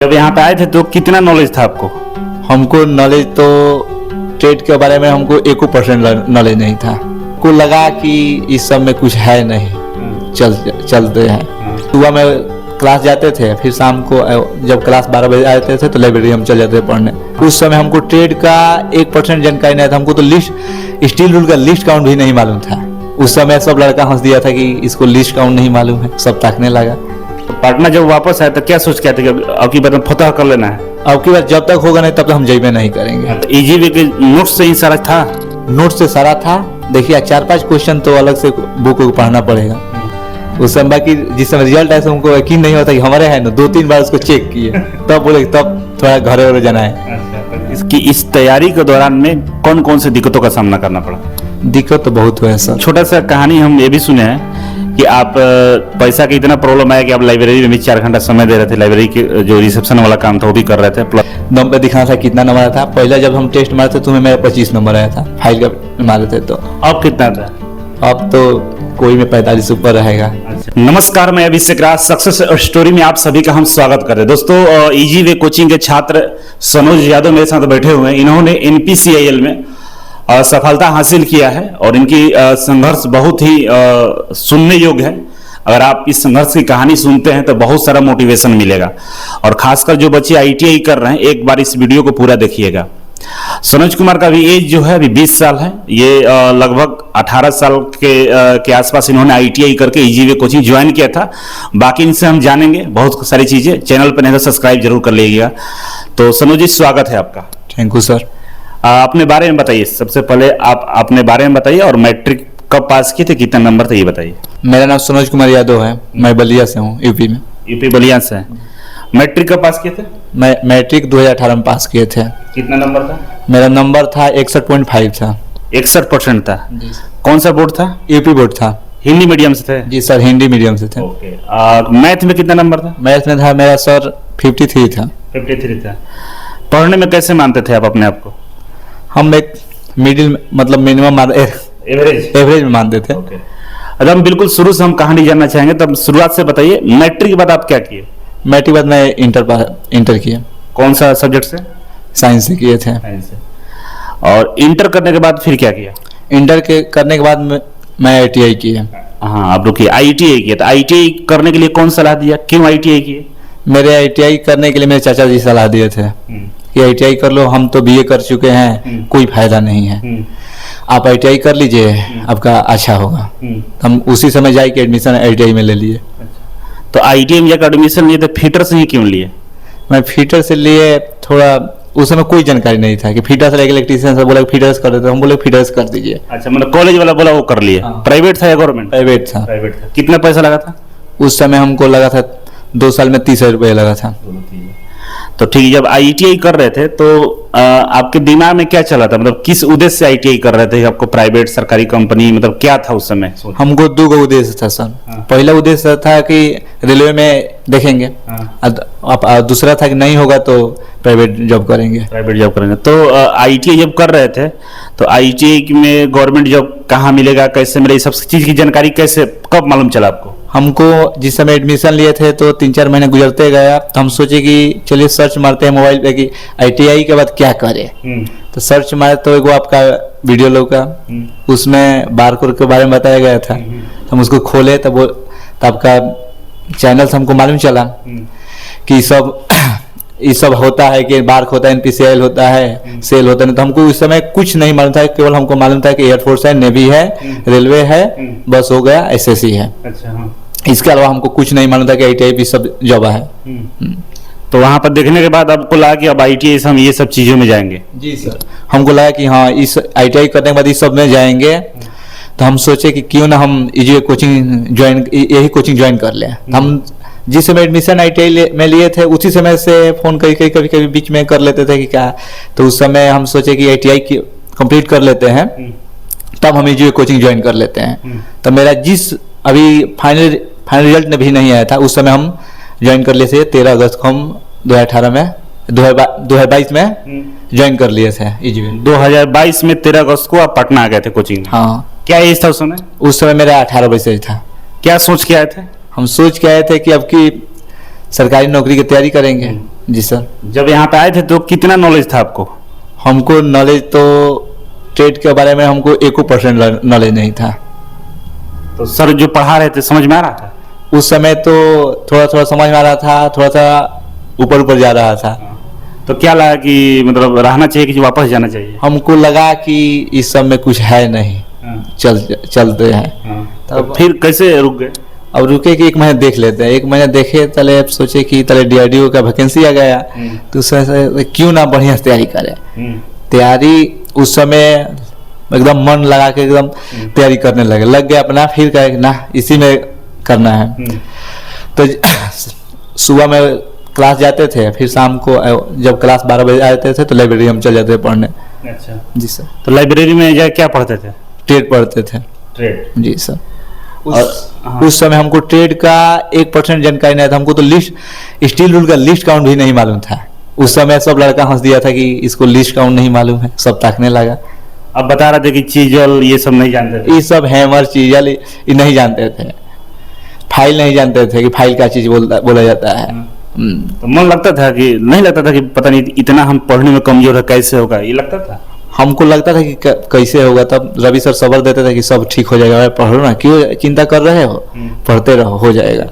जब यहाँ पे आए थे तो कितना नॉलेज था आपको? हमको नॉलेज तो ट्रेड के बारे में हमको 1% नॉलेज नहीं था। को लगा कि इस सब में कुछ है नहीं, चलते हैं। सुबह में क्लास जाते थे, फिर शाम को जब क्लास 12 बजे आते थे तो लाइब्रेरी हम चले जाते थे पढ़ने। उस समय हमको ट्रेड का 1% जानकारी नहीं था। हमको तो लिस्ट स्टील रूल का लिस्ट काउंट भी नहीं मालूम था। उस समय सब लड़का हंस दिया था कि इसको लिस्ट काउंट नहीं मालूम है, सब ताकने लगा। पटना जब वापस आए तो क्या सोच के आए थे कि अब की बार में फतह कर लेना है? अब की बार जब तक होगा नहीं तब तक हम जइबे नहीं करेंगे। तो ईजीवे के नोट्स से ही सारा था? नोट से सारा था। देखिए 4-5 क्वेश्चन तो अलग से बुक को पढ़ना पड़ेगा। उस समय बाकी जिस समय रिजल्ट आया हमको यकीन नहीं होता कि हमारे है ना, 2-3 बार उसको चेक किए तब बोले तब थोड़ा घरे जाना है। इसकी इस तैयारी के दौरान में कौन कौन से दिक्कतों का सामना करना पड़ा? दिक्कत तो बहुत हुआ है सर। छोटा सा कहानी हम ये भी सुने हैं कि आप पैसा का इतना प्रॉब्लम आया कि आप लाइब्रेरी में भी 4 घंटा समय दे रहे थे। लाइब्रेरी के जो रिसेप्शन वाला काम था वो भी कर रहे थे। प्लस नंबर दिखाना था कितना नंबर आया था। पहले जब हम टेस्ट मारे थे तो मेरा 25 नंबर आया था, फाइल का मारे थे। तो अब कितना था? अब तो कोई में 45 ऊपर रहेगा। नमस्कार, मैं अभिषेक राज, सक्सेस स्टोरी में आप सभी का हम स्वागत कर रहे हैं। दोस्तों, इजी वे कोचिंग के छात्र सनोज यादव मेरे साथ बैठे हुए हैं। इन्होंने NPCIL में सफलता हासिल किया है और इनकी संघर्ष बहुत ही सुनने योग्य है। अगर आप इस संघर्ष की कहानी सुनते हैं तो बहुत सारा मोटिवेशन मिलेगा। और खासकर जो बच्चे ITI कर रहे हैं, एक बार इस वीडियो को पूरा देखिएगा। सनोज कुमार का भी एज जो है अभी 20 साल है। ये लगभग 18 साल के आसपास इन्होंने ITI करके ईजीवे कोचिंग ज्वाइन किया था। बाकी इनसे हम जानेंगे बहुत सारी चीजें। चैनल पर नहीं तो सब्सक्राइब जरूर कर लीजिएगा। तो सनोज जी, स्वागत है आपका। Thank you sir. अपने बारे में बताइए। सबसे पहले आप अपने बारे में बताइए और मैट्रिक कब पास किए थे, कितना नंबर था ये बताइए। मेरा नाम सनोज कुमार यादव है। मैं बलिया से हूँ, यूपी में। यूपी बलिया से है। मैट्रिक कब पास किए थे? मैं मैट्रिक 2018 में पास किए थे। कितना नंबर था? मेरा नंबर था 61.5 था। 61% था। कौन सा बोर्ड था? यूपी बोर्ड था। हिंदी मीडियम से थे? जी सर, हिंदी मीडियम से थे। ओके। मैथ में कितना नंबर था? मैथ में था मेरा सर 53 था। 53 था। पढ़ने में कैसे मानते थे आप अपने आप को? हम एक मिडिल मतलब मिनिमम एवरेज में मानते थे। ओके। अब हम बिल्कुल शुरू से हम कहानी जानना चाहेंगे, तब शुरुआत से बताइए। मैट्रिक के बाद आप क्या किए? मैट्रिक के बाद मैं इंटर किया। कौन सा सब्जेक्ट से? साइंस से किए थे। साइंस से। और इंटर करने के बाद फिर क्या किया? इंटर के करने के बाद मैं ITI किया। हाँ, आप रुकिए। ITI किया। तो ITI करने के लिए कौन सलाह दिया? क्यों ITI किए? मेरे ITI करने के लिए मेरे चाचा जी सलाह दिए थे कि ITI कर लो, हम तो BA कर चुके हैं, कोई फायदा नहीं है, आप ITI कर लीजिए, आपका अच्छा होगा। हम उसी समय जाके के एडमिशन ITI में ले लिए। तो ITI में जाकर एडमिशन लिए तो फिटर से ही क्यों लिए? मैं फिटर से लिए, थोड़ा उस समय कोई जानकारी नहीं था कि फिटर से इलेक्ट्रीशियन से बोला फिटर्स कर देते, हम बोले फिटर्स कर दीजिए। अच्छा, मतलब कॉलेज वाला बोला वो कर लिए। प्राइवेट था या गवर्नमेंट? प्राइवेट था। प्राइवेट था। कितना पैसा लगा था? उस समय हमको लगा था 2 साल में 30,000 रुपये लगा था। तो ठीक है, जब ITI कर रहे थे तो आपके दिमाग में क्या चला था? मतलब किस उद्देश्य से ITI कर रहे थे? आपको प्राइवेट, सरकारी कंपनी, मतलब क्या था उस समय? हमको 2 उद्देश्य था सर। पहला उद्देश्य था कि रेलवे में देखेंगे, दूसरा था कि नहीं होगा तो प्राइवेट जॉब करेंगे। प्राइवेट जॉब करेंगे। तो ITI जब कर रहे थे तो ITI में गवर्नमेंट जॉब कहाँ मिलेगा, कैसे मिलेगा, सब चीज की जानकारी कैसे, कब मालूम चला आपको? हमको जिस समय एडमिशन लिए थे तो 3-4 महीने गुजरते गया, तो हम सोचे कि चलिए सर्च मारते हैं मोबाइल पे कि ITI के बाद क्या करें। तो सर्च मारे तो एगो आपका वीडियो लगा, उसमें बारकोड के बारे में बताया गया था। तो हम उसको खोले तब आपका चैनल से हमको मालूम चला कि ये सब होता है, कि बार्क होता है, NPCIL होता है, सेल होता है। तो हमको उस समय कुछ नहीं मालूम था, केवल हमको मालूम था कि एयरफोर्स है, नेवी है, रेलवे है, बस हो गया, SSC है। अच्छा, हाँ। इसके अलावा हमको कुछ नहीं मालूम था कि ITI भी सब जॉब है। तो वहां पर देखने के बाद आपको लगा कि अब ITI से हम ये सब चीजों में जाएंगे? जी सर। हमको लगा कि हाँ, इस ITI करने के बाद इस सब में जाएंगे। तो हम सोचे कि क्यों ना हम यही कोचिंग ज्वाइन कर लें। हम जिस समय एडमिशन ITI में लिए थे उसी समय से फोन कभी बीच में कर लेते थे कि क्या। तो उस समय हम सोचे कि ITI कंप्लीट कर लेते हैं, तब हम यही कोचिंग ज्वाइन कर लेते हैं। तो मेरा जिस अभी फाइनल रिजल्ट भी नहीं आया था, उस समय हम ज्वाइन कर लिए थे। 13 अगस्त को हम 2022 में ज्वाइन कर लिए थे ईजीवे। 2022 में 13 अगस्त को आप पटना आ गए थे कोचिंग में? हाँ। क्या एज था उस समय? उस समय मेरा 18 वर्ष था। क्या सोच के आए थे? हम सोच के आए थे कि अब की सरकारी नौकरी की तैयारी करेंगे, जी सर। जब यहाँ पे आए थे तो कितना नॉलेज था आपको? हमको नॉलेज तो ट्रेड के बारे में हमको 1% नॉलेज नहीं था। तो सर जो पढ़ा रहे थे समझ में आ रहा था? उस समय तो थोड़ा थोड़ा समझ में आ रहा था, थोड़ा सा ऊपर ऊपर जा रहा था। तो क्या लगा कि मतलब रहना चाहिए कि वापस जाना चाहिए? हमको लगा कि इस सब में कुछ है नहीं, चलते हैं। तो फिर कैसे रुक गए? अब रुके कि 1 महीने देख लेते हैं। 1 महीने देखे तले अब सोचे कि तले DRDO का वैकेंसी आ गया, तो उससे क्यों ना बढ़िया से तैयारी करें। तैयारी उस समय एकदम मन लगा के एकदम तैयारी करने लग गए अपना। फिर कहे ना इसी में करना है। तो सुबह में क्लास जाते थे, फिर शाम को जब क्लास 12 बजे आते थे तो लाइब्रेरी हम चल जाते थे पढ़ने। अच्छा जी सर। तो लाइब्रेरी में जाके क्या पढ़ते थे? ट्रेड पढ़ते थे। ट्रेड? जी सर। उस समय हमको ट्रेड का 1% जानकारी नहीं था। हमको तो लिस्ट, स्टील रूल का लिस्ट काउंट भी नहीं मालूम था। उस समय सब लड़का हंस दिया था कि इसको लिस्ट काउंट नहीं मालूम है, सब ताकने लगा। अब बता रहे थे कि चीजल ये सब नहीं जानते थे? ये सब हैमर चीजल ये नहीं जानते थे। फाइल नहीं जानते थे कि फाइल क्या चीज बोला जाता है। तो मन लगता था कि नहीं लगता था कि पता नहीं इतना हम पढ़ने में कमजोर है, कैसे होगा, ये लगता था? हमको लगता था कि कैसे होगा। तब रवि सर सबर देते थे कि सब ठीक हो जाएगा, पढ़ो ना, क्यों चिंता कर रहे हो, पढ़ते रहो, हो जाएगा।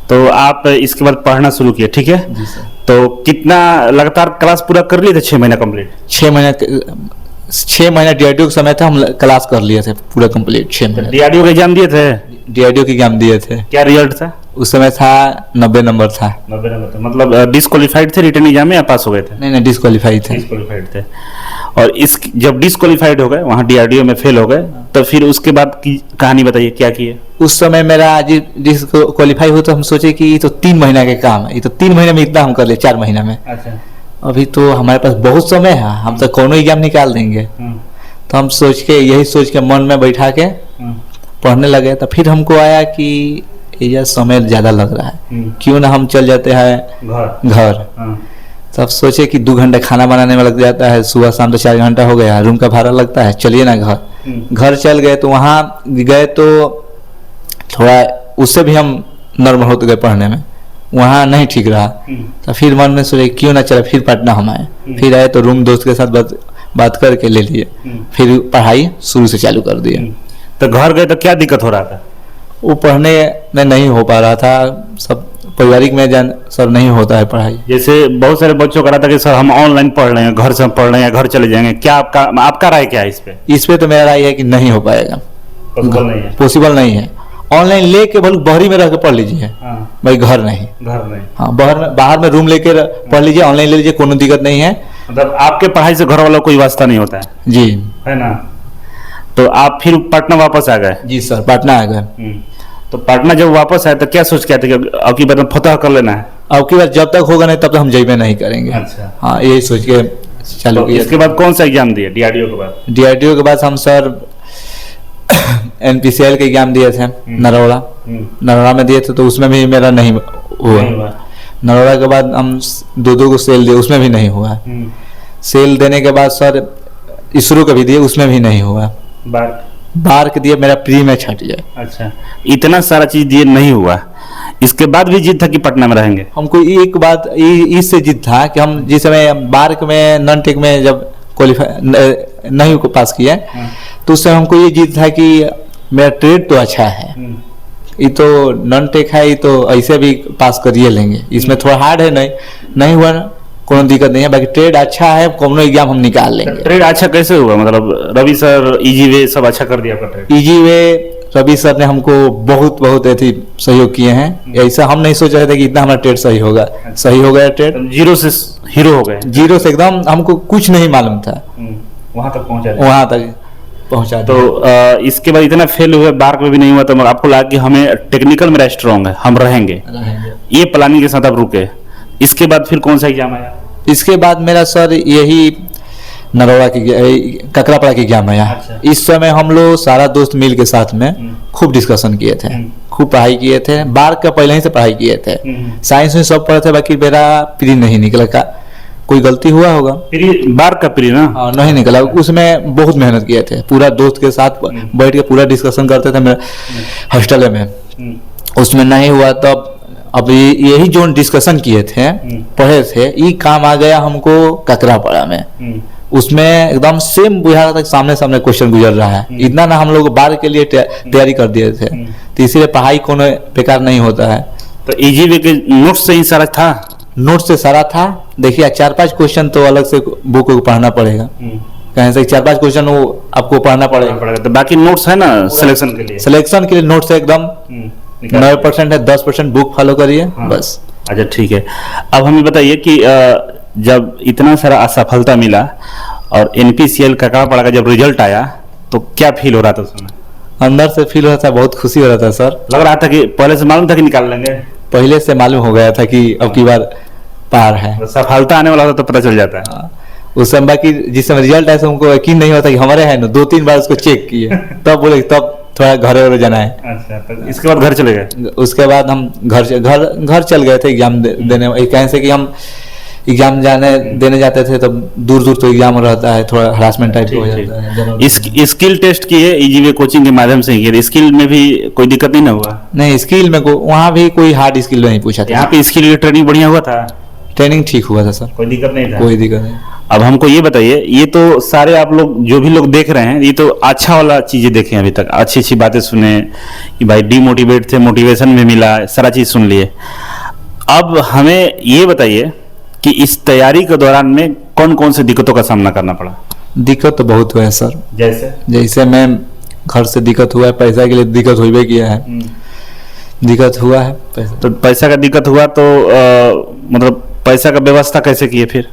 तो आप इसके बाद पढ़ना शुरू किए, ठीक है? जी सर। तो कितना लगातार क्लास पूरा कर लिए थे? 6 महीना कंप्लीट? 6 महीना DRDO के समय था, हम क्लास कर लिए थे पूरा कंप्लीट 6 महीने। DRDO का एग्जाम दिए थे? DRDO के एग्जाम दिए थे। क्या रिजल्ट था? उस समय था 90 नंबर था। 90 नंबर था। मतलब डिस्क्वालीफाइड थे रिटर्न एग्जाम में या पास हो गए थे? नहीं डिस्क्वालीफाई थे। डिस्क्वालीफाइड थे। और इस जब डिस्क्वालीफाइड हो गए, वहाँ DRDO में फेल हो गए, तो फिर उसके बाद की कहानी बताइए, क्या किए? उस समय मेरा डिस्क्वालीफाई हो तो हम सोचे कि ये तो 3 महीना के काम है, ये तो 3 महीने में इतना हम कर ले, 4 महीना में। अच्छा। अभी तो हमारे पास बहुत समय है, हम तो कोनो एग्जाम निकाल देंगे। तो हम यही सोच के मन में बैठा के पढ़ने लगे। तो फिर हमको आया कि ये समय ज्यादा लग रहा है, क्यों ना हम चल जाते हैं घर। तब सोचे कि 2 घंटे खाना बनाने में लग जाता है, सुबह शाम तो 4 घंटा हो गया, रूम का भाड़ा लगता है, चलिए ना घर चल गए। तो वहाँ गए तो थोड़ा उससे भी हम नॉर्मल होते गए पढ़ने में, वहाँ नहीं ठीक रहा। तो फिर मन में सोचे क्यों ना चले, फिर पटना हम आए। फिर आए तो रूम दोस्त के साथ बात करके ले लिए, फिर पढ़ाई शुरू से चालू कर दिए। तो घर गए तो क्या दिक्कत हो रहा था? वो पढ़ने में नहीं हो पा रहा था, सब पारिवारिक में सर नहीं होता है पढ़ाई। जैसे बहुत सारे बच्चों का रहता है कि सर हम ऑनलाइन पढ़ रहे हैं, घर से पढ़ रहे हैं, घर चले जाएंगे, क्या आपका राय क्या है इस पे? इस पे तो मेरा राय है कि नहीं हो पाएगा, पॉसिबल नहीं है। ऑनलाइन लेके भले बहरी में रह के पढ़ लीजिए, भाई घर नहीं। हाँ, बाहर में रूम लेके पढ़ लीजिए, ऑनलाइन ले लीजिए, कोनो दिक्कत नहीं है। मतलब आपके पढ़ाई से घर वालों को कोई वास्ता नहीं होता है? जी, है ना। तो आप फिर पटना वापस आ गए? जी सर, पटना आ गए। तो पटना जब वापस आए तो क्या सोच के आए थे कि अब की बार फतह कर लेना है? अब की बार जब तक होगा नहीं तब तक हम जइबे नहीं करेंगे। अच्छा। हाँ, यही सोच के चालू किया। इसके बाद कौन सा एग्जाम दिए DRDO के बाद? DRDO के बाद हम सर NPCL के एग्जाम दिए थे नरोड़ा में दिए थे, तो उसमें भी मेरा नहीं हुआ। नरोड़ा के बाद हम 2 को सेल दिए, उसमें भी नहीं हुआ। सेल देने के बाद सर ISRO का भी दिए, उसमें भी नहीं हुआ। बार के दिए, मेरा प्री में छट जाए। अच्छा, इतना सारा चीज दिए नहीं हुआ, इसके बाद भी जिद था कि पटना में रहेंगे? हमको एक बात इससे जिद था कि हम जिस समय बार्क में नॉन टेक में जब क्वालिफाई नहीं को पास किया, तो उस समय हमको ये जिद था कि मेरा ट्रेड तो अच्छा है, ये तो नॉन टेक है, ये तो ऐसे भी पास करिए लेंगे, इसमें थोड़ा हार्ड है, नहीं हुआ ना, कोनो दिक्कत नहीं है, बाकी ट्रेड अच्छा है, कोनो एग्जाम हम निकाल लेंगे। ट्रेड अच्छा कैसे हुआ? मतलब रवि सर इजी वे सब अच्छा कर दिया आपका trade? Easy way Ravi sir ने हमको बहुत ऐसी सहयोग किए हैं। ऐसा हम नहीं सोच रहे थे कि इतना हमारा ट्रेड सही होगा। सही हो गया ट्रेड, जीरो से हीरो हो गए। जीरो से एकदम हमको कुछ नहीं मालूम था, वहां तक पहुंचा। तो इसके बाद इतना फेल हुए, बार्क में भी नहीं हुआ, तो आपको लगा कि हमें टेक्निकल में स्ट्रॉन्ग है, हम रहेंगे, ये प्लानिंग के साथ आप रुके। इसके बाद फिर कौन सा एग्जाम आया? इसके बाद मेरा सर यही नरोड़ा की ककरापड़ा की एग्जाम आया। अच्छा। इस समय हम लोग सारा दोस्त मिल के साथ में खूब डिस्कशन किए थे, खूब पढ़ाई किए थे, बार्क का पहले ही से पढ़ाई किए थे, साइंस में सब पढ़े थे, बाकी मेरा प्री नहीं निकला। का कोई गलती हुआ होगा? बार्क का प्री ना नहीं निकला, उसमें बहुत मेहनत किए थे, पूरा दोस्त के साथ बैठ के पूरा डिस्कशन करते थे मेरे हॉस्टल में, उसमें नहीं हुआ। तब अब यही जो डिस्कशन किए थे पढ़े थे, ये काम आ गया हमको ककरापाड़ा में। उसमें एकदम सेम बुझा रहा था कि सामने सामने क्वेश्चन गुजर रहा है। इतना ना हम लोग बार के लिए तैयारी कर दिए थे, तो इसीलिए पढ़ाई कोनो बेकार नहीं होता है। तो ईजीवे के नोट्स से ही सारा था? नोट से सारा था। देखिए 4-5 क्वेश्चन तो अलग से बुक को पढ़ना पड़ेगा, कहीं से 4-5 क्वेश्चन वो आपको पढ़ना पड़ेगा। तो बाकी नोट्स है ना सिलेक्शन के लिए? सिलेक्शन के लिए नोट्स एकदम 9% है, 10% बुक फॉलो करिए बस। अच्छा ठीक है। अब हमें बताइए कि जब इतना सारा असफलता मिला और NPCL ककरापाड़ा का जब रिजल्ट आया तो क्या फील हो रहा था उस समय? अंदर से फील हो रहा था, बहुत खुशी हो रहा था सर। लग रहा था कि पहले से मालूम था कि निकाल लेंगे? पहले से मालूम हो गया था कि अब की बार पार है, सफलता आने वाला होता तो पता चल जाता है। उस समय बाकी जिस समय रिजल्ट आया हमको यकीन नहीं होता कि हमारे है ना, 2-3 बार उसको चेक किए तब बोले तब थोड़ा घर जाना है। अच्छा, तो इसके बाद घर चले गए? उसके बाद हम घर चल गए थे एग्जाम देने। कहीं से कि हम एग्जाम देने जाते थे तब दूर दूर तो एग्जाम रहता है, थोड़ा हरासमेंट टाइप हो जाता है। स्किल टेस्ट किए ईजीवे कोचिंग के माध्यम से किए, स्किल में भी कोई दिक्कत नहीं ना हुआ? नहीं, स्किल में वहाँ भी कोई हार्ड स्किल नहीं पूछा था। यहाँ पे स्किल की ट्रेनिंग बढ़िया हुआ था? ट्रेनिंग ठीक हुआ था सर, कोई दिक्कत नहीं था? कोई दिक्कत नहीं। अब हमको ये बताइए, ये तो सारे आप लोग जो भी लोग देख रहे हैं, ये तो अच्छा वाला चीजें देखे अभी तक, अच्छी अच्छी बातें सुने कि भाई डीमोटिवेट थे, मोटिवेशन भी मिला, सारा चीज सुन लिए। अब हमें ये बताइए कि इस तैयारी के दौरान में कौन कौन से दिक्कतों का सामना करना पड़ा? दिक्कत तो बहुत हुआ है सर। जैसे मैं घर से दिक्कत हुआ है, पैसा के लिए दिक्कत हुई किया है, दिक्कत हुआ है पैसा। तो पैसा का दिक्कत हुआ तो मतलब पैसा का व्यवस्था कैसे किए फिर?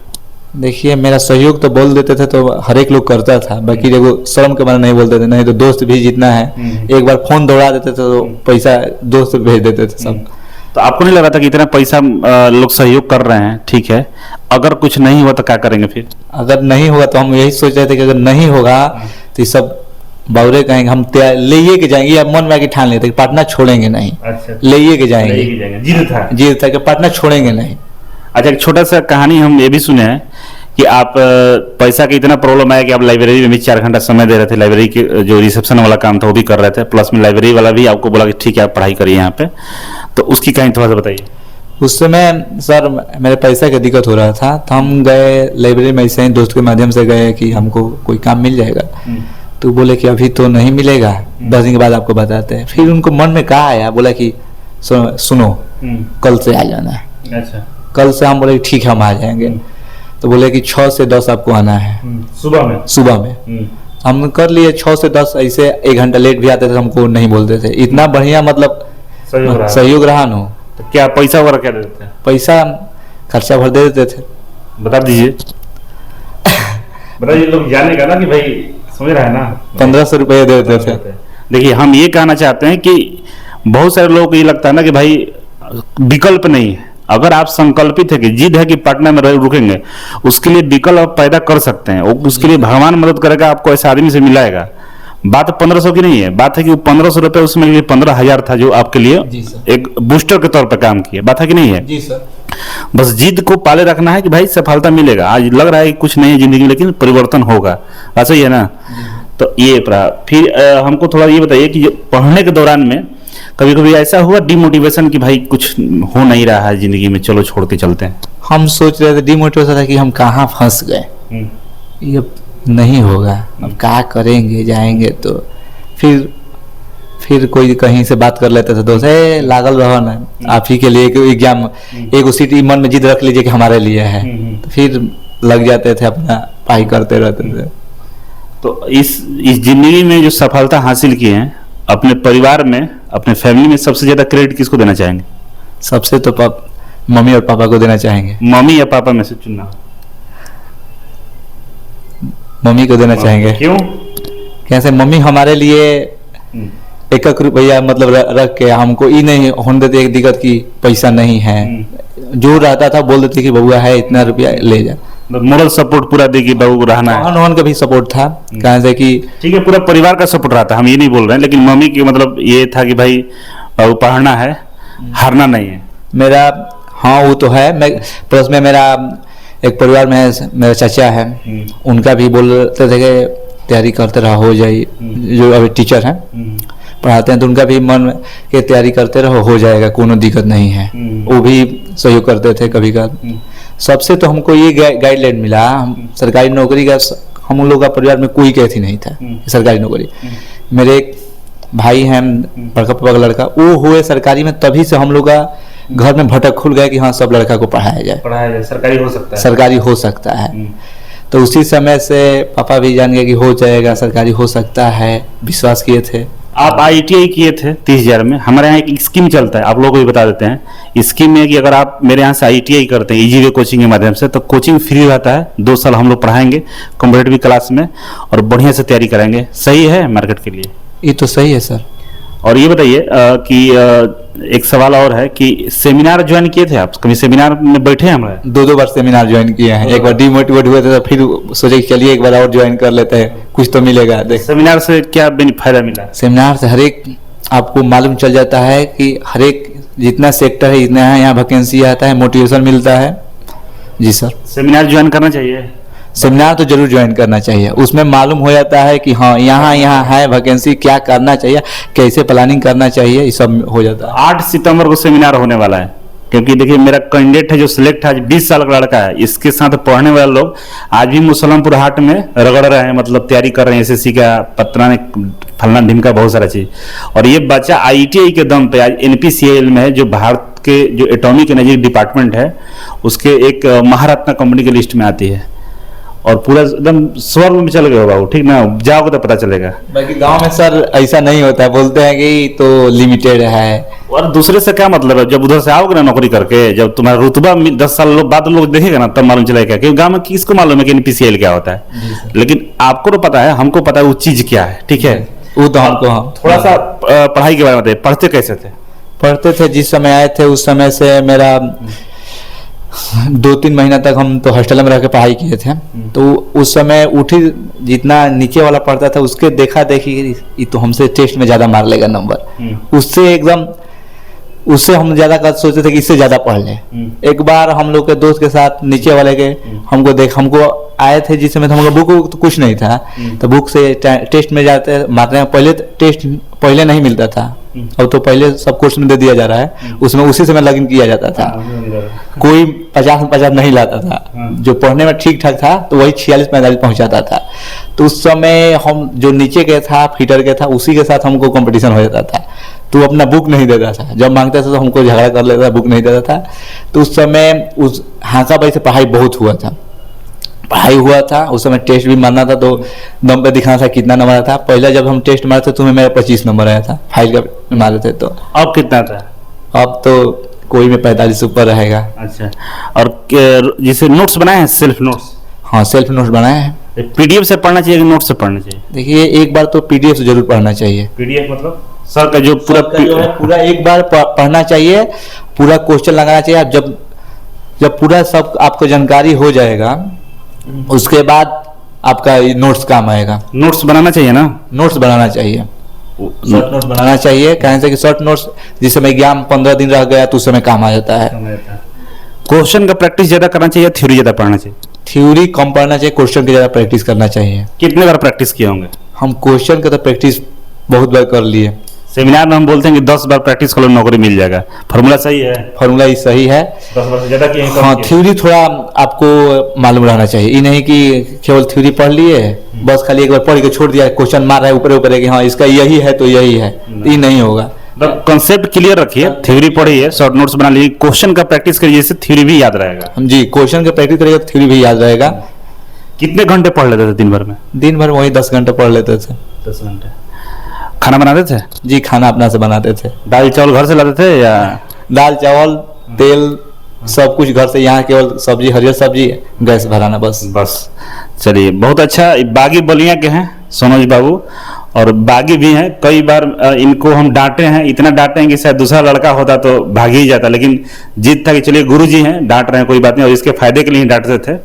देखिए मेरा सहयोग तो बोल देते थे तो हर एक लोग करता था, बाकी देखो शर्म के मारे नहीं बोलते थे। नहीं तो दोस्त भी जितना है एक बार फोन दौड़ा देते थे तो पैसा दोस्त भेज देते थे सब। तो आपको नहीं लगा था कि इतना पैसा लोग सहयोग कर रहे हैं, ठीक है, अगर कुछ नहीं हुआ तो क्या करेंगे फिर? अगर नहीं होगा तो हम यही सोच रहे थे कि अगर नहीं होगा तो ये सब बावरे कहेंगे, हम ले के जाएंगे, या मन में आके ठान लेते कि पटना छोड़ेंगे नहीं। अच्छा, ले के जाएंगे, जिद था कि पटना छोड़ेंगे नहीं। अच्छा, एक छोटा सा कहानी हम ये भी सुने हैं कि आप पैसा का इतना प्रॉब्लम आया कि आप लाइब्रेरी में भी 4 घंटा समय दे रहे थे, लाइब्रेरी के जो रिसेप्शन वाला काम था वो भी कर रहे थे, प्लस में लाइब्रेरी वाला भी आपको बोला कि ठीक है आप पढ़ाई करिए यहाँ पे, तो उसकी कहानी थोड़ा सा बताइए। उस समय सर मेरे पैसा का दिक्कत हो रहा था, तो हम गए लाइब्रेरी में, ऐसे ही दोस्त के माध्यम से गए कि हमको कोई काम मिल जाएगा। तो बोले कि अभी तो नहीं मिलेगा, 10 दिन के बाद आपको बताते हैं। फिर उनको मन में कहा आया, बोला कि सुनो कल से आ जाना है। अच्छा, कल से हम बोले ठीक है हम आ जाएंगे। तो बोले कि 6 से 10 आपको आना है सुबह में। हम कर लिए 6 से 10, ऐसे 1 घंटा लेट भी आते थे हमको नहीं बोलते थे। इतना बढ़िया मतलब सहयोग रहा न। तो क्या पैसा वगैरह क्या देते थे? पैसा खर्चा भर दे देते थे। बता दीजिए बताइए, लोग जानेगा ना कि भाई समझ रहा है ना। 1500 रुपये दे देते थे। देखिए हम ये कहना चाहते हैं कि बहुत सारे लोगों को ये लगता है ना कि भाई विकल्प नहीं है। अगर आप संकल्पित है कि जिद है कि पटना में रुकेंगे, उसके लिए विकल्प आप पैदा कर सकते हैं। उसके लिए भगवान मदद करेगा, आपको ऐसे आदमी से मिलाएगा। बात 1500 की नहीं है, बात है कि वो 1500 रुपए उसमें लिए 15,000 था जो आपके लिए एक बूस्टर के तौर पर काम किया। बात है कि नहीं है? जी सर। बस जिद को पाले रखना है कि भाई सफलता मिलेगा। आज लग रहा है कि कुछ नहीं है जिंदगी में, लेकिन परिवर्तन होगा। ऐसा ही है ना? तो ये फिर हमको थोड़ा ये बताइए कि पढ़ने के दौरान में कभी कभी ऐसा हुआ डिमोटिवेशन कि भाई कुछ हो नहीं रहा है जिंदगी में, चलो छोड़ के चलते हैं? हम सोच रहे थे, डिमोटिवेशन था कि हम कहाँ फंस गए, ये नहीं होगा, अब क्या करेंगे, जाएंगे तो फिर कोई कहीं से बात कर लेते थे दोस्त, लागल रहो ना, आप ही के लिए एग्जाम एक सीट मन में जिद रख लीजिए कि हमारे लिए है, तो फिर लग जाते थे, अपना पढ़ाई करते रहते थे। तो इस जिंदगी में जो सफलता हासिल की है, अपने परिवार में, अपने फैमिली में सबसे ज्यादा क्रेडिट किसको देना चाहेंगे? सबसे तो मम्मी और पापा को देना चाहेंगे। मम्मी या पापा में से चुनना? मम्मी को देना चाहेंगे। क्यों? कैसे? मम्मी हमारे लिए 1 रुपया मतलब रख के हमको ये नहीं होने देते एक दिक्कत की पैसा नहीं है, जो रहता था बोल देते कि बबुआ है इतना रुपया ले जा। मोरल सपोर्ट पूरा देगी बाबू को रहना है। नॉन का भी सपोर्ट था, कहाँ से कि ठीक है, पूरा परिवार का सपोर्ट रहा था, हम ये नहीं बोल रहे हैं, लेकिन मम्मी की मतलब ये था कि भाई बाबू पढ़ना है, हारना नहीं है। मेरा हाँ वो तो है, मैं प्लस में मेरा एक परिवार में मेरा चाचा है, उनका भी बोलते थे कि तैयारी करते रहा हो जाए, जो अभी टीचर हैं, पढ़ाते हैं तो उनका भी मन के तैयारी करते रहो, हो जाएगा, कोनो दिक्कत नहीं है। वो भी सहयोग करते थे कभी कभार। सबसे तो हमको ये गाइडलाइन मिला, हम सरकारी नौकरी का, हम लोग का परिवार में कोई कहती नहीं था सरकारी नौकरी। मेरे एक भाई हैं, बड़का पापा का लड़का, वो हुए सरकारी में, तभी से हम लोग का घर में भटक खुल गया कि हाँ सब लड़का को पढ़ाया जाए, सरकारी हो सकता है, सरकारी हो सकता है। तो उसी समय से पापा भी जान गए कि हो जाएगा, सरकारी हो सकता है, विश्वास किए थे। आप ITI किए थे 30,000 में। हमारे यहाँ एक स्कीम चलता है, आप लोगों को भी बता देते हैं। स्कीम में कि अगर आप मेरे यहाँ से ITI करते हैं EG वे कोचिंग के माध्यम से, तो कोचिंग फ्री रहता है, 2 साल हम लोग पढ़ाएंगे कॉम्पिटेटिव क्लास में और बढ़िया से तैयारी कराएंगे। सही है मार्केट के लिए? ये तो सही है सर। और ये बताइए कि एक सवाल और है कि सेमिनार ज्वाइन किए थे आप? कभी सेमिनार में बैठे हैं? हमारे 2 बार सेमिनार ज्वाइन किए हैं। एक बार डिमोटिवेट हुए थे तो फिर सोचे कि चलिए एक बार और ज्वाइन कर लेते हैं, कुछ तो मिलेगा। देख, सेमिनार से क्या फायदा मिला? सेमिनार से हर एक आपको मालूम चल जाता है कि हर एक जितना सेक्टर है इतना है, यहाँ वैकेंसी आता है, मोटिवेशन मिलता है। जी सर, सेमिनार ज्वाइन करना चाहिए। सेमिनार तो जरूर ज्वाइन करना चाहिए, उसमें मालूम हो जाता है कि हाँ यहाँ है वैकेंसी, क्या करना चाहिए, कैसे प्लानिंग करना चाहिए, ये सब हो जाता है। 8 सितंबर को सेमिनार होने वाला है, क्योंकि देखिए मेरा कैंडिडेट है जो सिलेक्ट है, आज 20 साल का लड़का है। इसके साथ पढ़ने वाले लोग आज भी मुसलमपुर हाट में रगड़ रहे हैं, मतलब तैयारी कर रहे हैं SSC का, पत्रा ने फलना ढिमका बहुत सारा चीज। और ये बच्चा ITI के दम पे आज NPCIL में है, जो भारत के जो एटॉमिक एनर्जी डिपार्टमेंट है उसके एक महारत्न कंपनी की लिस्ट में आती है। और पूरा एकदम स्वर्ग में चल गए हो बाबू, ठीक ना? जाओगे तो पता चलेगा। बाकी गांव में सर ऐसा नहीं होता है, बोलते हैं कि तो लिमिटेड है। और दूसरे से क्या मतलब है? जब उधर से आओगे ना नौकरी करके, जब तुम्हारा रुतबा 10 साल बाद लोग देखेगा ना, तब मालूम चलेगा। क्योंकि गांव में किसको मालूम है कि NPCIL क्या होता है? लेकिन आपको तो पता है, हमको पता है वो चीज क्या है, ठीक है? वो तो हमको थोड़ा सा पढ़ाई के बारे में बताइए, पढ़ते कैसे थे? पढ़ते थे, जिस समय आए थे उस समय से मेरा 2-3 महीना तक हम तो हॉस्टल में रह के पढ़ाई किए थे। तो उस समय उठी जितना नीचे वाला पढ़ता था उसके देखा देखी ये तो हमसे टेस्ट में ज्यादा मार लेगा नंबर, उससे एकदम उससे हम ज्यादा कर सोचते थे कि इससे ज्यादा पढ़ ले। एक बार हम लोग के दोस्त के साथ नीचे वाले के हमको आए थे, जिस समय हमको बुक तो कुछ नहीं था, तो बुक से टेस्ट में जाते मारने में पहले टेस्ट पहले नहीं मिलता था, अब तो पहले सब कोर्स में दे दिया जा रहा है, उसमें उसी समय लॉगिन किया जाता था। कोई 50 नहीं लाता था, जो पढ़ने में ठीक ठाक था तो वही 46-45 पहुंचाता था। तो उस समय हम जो नीचे के था, फीटर के था, उसी के साथ हमको कंपटीशन हो जाता था। तो अपना बुक नहीं देता था, जब मांगता था तो हमको झगड़ा कर लेता था, बुक नहीं देता था। तो उस समय उस हाथा भाई से पढ़ाई बहुत हुआ था। उस समय टेस्ट भी मारना था तो दम पे दिखाना था कितना नंबर आया था। पहले जब हम टेस्ट मारे थे तो मेरा 25 नंबर आया था, फाइल का मारे थे। तो अब कितना था? अब तो कोई में 45 ऊपर रहेगा। अच्छा, और जैसे नोट्स बनाए हैं, सेल्फ नोट्स? हाँ, सेल्फ नोट्स बनाए हैं। PDF से पढ़ना चाहिए कि नोट से पढ़ना चाहिए? देखिए, एक बार तो PDF से जरूर पढ़ना चाहिए। PDF मतलब सर का जो पूरा एक बार पढ़ना चाहिए, पूरा क्वेश्चन लगाना चाहिए। आप जब पूरा सब आपको जानकारी हो जाएगा उसके बाद आपका नोट्स काम आएगा। नोट्स बनाना चाहिए ना? नोट्स बनाना चाहिए, शॉर्ट नोट्स बनाना चाहिए। कहने से कि शॉर्ट नोट्स जिस समय एग्जाम 15 दिन रह गया तो उस समय काम आ जाता है। क्वेश्चन का प्रैक्टिस ज्यादा करना चाहिए, थ्योरी ज्यादा पढ़ना चाहिए? थ्योरी कम पढ़ना चाहिए, क्वेश्चन की ज्यादा प्रैक्टिस करना चाहिए। कितने बार प्रैक्टिस किए होंगे? हम क्वेश्चन का तो प्रैक्टिस बहुत बार कर लिए। सेमिनार में हम बोलते हैं कि 10 बार प्रैक्टिस कर लो नौकरी मिल जाएगा, फॉर्मूला सही है? फॉर्मूला ही सही है। 10 बार से ज्यादा किए? हाँ, थ्योरी थोड़ा आपको मालूम रहना चाहिए। ये नहीं कि केवल थ्योरी पढ़ लिए, बस खाली एक बार पढ़ के छोड़ दिया, क्वेश्चन मार रहा है ऊपर कि हाँ इसका यही है तो यही है, ये नहीं होगा। कंसेप्ट क्लियर रखिए, थ्योरी पढ़िए, शॉर्ट नोट्स बना लीजिए, क्वेश्चन का प्रैक्टिस करिए, जिससे थ्योरी भी याद रहेगा। जी, क्वेश्चन का प्रैक्टिस करिएगा तो थ्योरी भी याद रहेगा। कितने घंटे पढ़ लेते थे दिन भर में? दिन भर वही 10 घंटे पढ़ लेते थे। 10 घंटे। खाना बनाते थे? जी, खाना अपना से बनाते थे। दाल चावल घर से लाते थे या? दाल चावल तेल सब कुछ घर से, यहाँ केवल सब्जी, हरियर सब्जी, गैस भराना बस। चलिए, बहुत अच्छा। बागी बलिया के हैं सोनोज बाबू, और बागी भी हैं। कई बार इनको हम डांटे हैं, इतना डांटे हैं कि शायद दूसरा लड़का होता तो भाग ही जाता, लेकिन जीत था कि चलिए गुरु जी हैं, डांट रहे हैं, कोई बात नहीं, और इसके फायदे के लिए ही डांटते थे।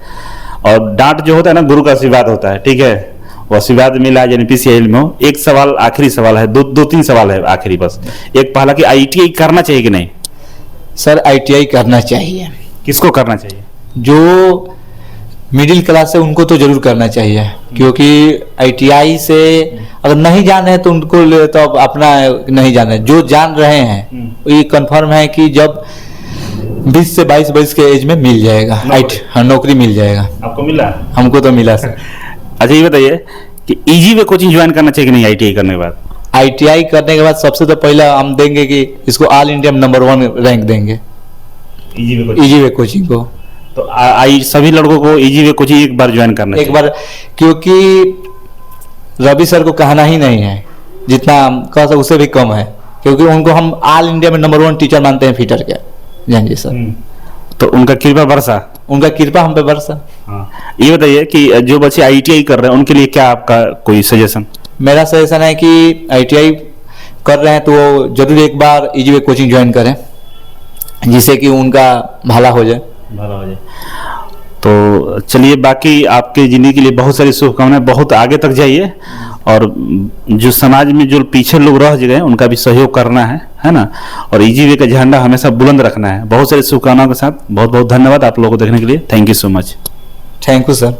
और डांट जो होता है ना, गुरु का आशीर्वाद होता है, ठीक है? वो आशीर्वाद मिला NPCIL में। एक सवाल, आखिरी सवाल है, 2-3 सवाल है आखिरी बस। एक पहला कि ITI करना चाहिए कि नहीं? सर, ITI करना चाहिए। किसको करना चाहिए? जो मिडिल क्लास से उनको तो जरूर करना चाहिए, क्योंकि ITI से अगर नहीं जान रहे तो उनको तो अब अपना नहीं जान रहे, जो जान रहे हैं ये कंफर्म है कि जब 20 से 22 वर्ष के एज में मिल जाएगा नौकरी मिल जाएगा। आपको मिला? हमको तो मिला सर। अच्छा ये बताइए कि इजी वे कोचिंग ज्वाइन करना चाहिए कि नहीं ITI करने के बाद? ITI करने के बाद सबसे तो पहला हम देंगे कि इसको ऑल इंडिया में नंबर 1 रैंक देंगे इजी वे कोचिंग को। तो सभी लड़कों को इजी वे कोचिंग एक बार ज्वाइन करना एक बार, क्योंकि रवि सर को कहना ही नहीं है, जितना कह सकते उससे भी कम है, क्योंकि उनको हम ऑल इंडिया में नंबर 1 टीचर मानते हैं फिटर के। जी सर। तो उनका कृपा बरसा? उनका कृपा हम पे बरसा। हाँ। ये बताइए कि जो बच्चे ITI कर रहे हैं उनके लिए क्या आपका कोई सजेशन? मेरा सजेशन है कि ITI कर रहे हैं तो वो जरूर एक बार इजी वे कोचिंग ज्वाइन करें, जिससे कि उनका भला हो जाए। तो चलिए, बाकी आपकी जिंदगी के लिए बहुत सारी शुभकामनाएं, बहुत आगे तक जाइए, और जो समाज में जो पीछे लोग रह गए उनका भी सहयोग करना है ना, और इजी वे का झंडा हमेशा बुलंद रखना है। बहुत सारी शुभकामनाओं के साथ बहुत बहुत धन्यवाद आप लोगों को देखने के लिए। Thank you so much. Thank you sir.